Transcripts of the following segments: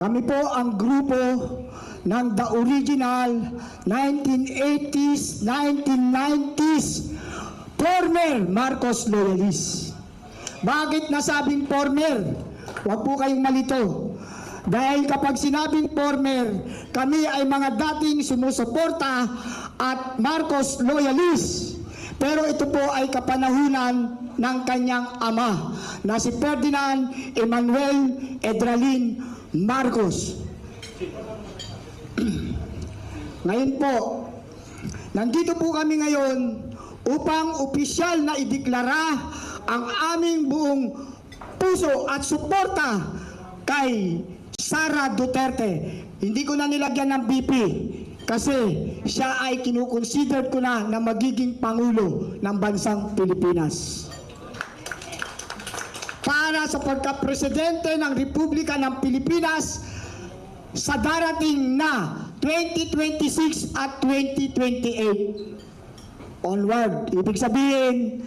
Kami po ang grupo ng The Original 1980s, 1990s former Marcos loyalists. Bakit nasabing former? Huwag po kayong malito. Dahil kapag sinabing former, kami ay mga dating sumusuporta at Marcos loyalists. Pero ito po ay kapanahunan ng kanyang ama na si Ferdinand Emmanuel Edralin Marcos. Ngayon po, nandito po kami ngayon upang opisyal na ideklara ang aming buong puso at suporta kay Sara Duterte. Hindi ko na nilagyan ng BP kasi siya ay kinukonsider ko na magiging Pangulo ng bansang Pilipinas. Para sa pagka-presidente ng Republika ng Pilipinas sa darating na 2026 at 2028 onward. Ibig sabihin,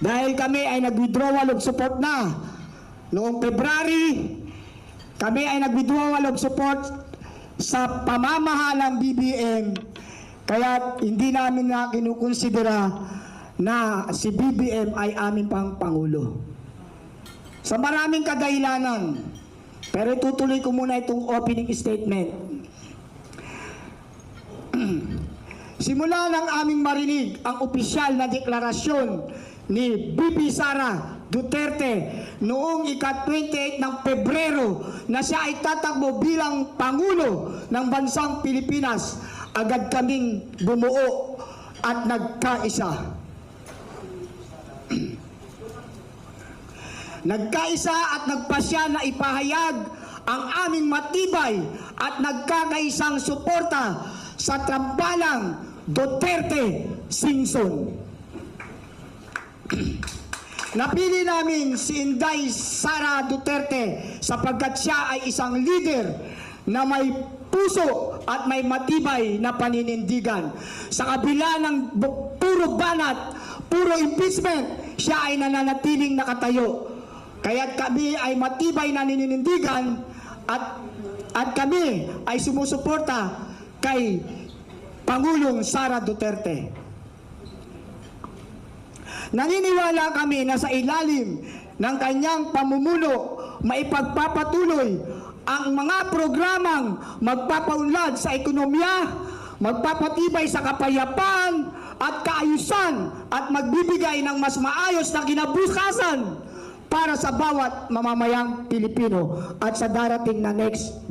dahil kami ay nag-withdrawal of support na noong February, kami ay nag-withdrawal of support sa pamamahalang BBM, kaya hindi namin na kinukonsidera na si BBM ay aming pang Pangulo. Sa maraming kadahilanan, pero tutuloy ko muna itong opening statement. Simula ng aming marinig ang opisyal na deklarasyon ni BP Sara Duterte noong ika-28 ng Pebrero na siya ay tatakbo bilang Pangulo ng bansang Pilipinas, agad kaming bumuo at nagkaisa. Nagkaisa at nagpasya na ipahayag ang aming matibay at nagkakaisang suporta sa tambalang Duterte Singson. Napili namin si Inday Sara Duterte sapagkat siya ay isang leader na may puso at may matibay na paninindigan. Sa kabila ng puro banat, puro impeachment, siya ay nananatiling nakatayo. Kaya kami ay matibay na nininindigan at kami ay sumusuporta kay Pangulong Sara Duterte. Naniniwala kami na sa ilalim ng kanyang pamumuno maipagpapatuloy ang mga programang magpapaunlad sa ekonomiya, magpapatibay sa kapayapaan at kaayusan at magbibigay ng mas maayos na kinabukasan para sa bawat mamamayang Pilipino at sa darating na next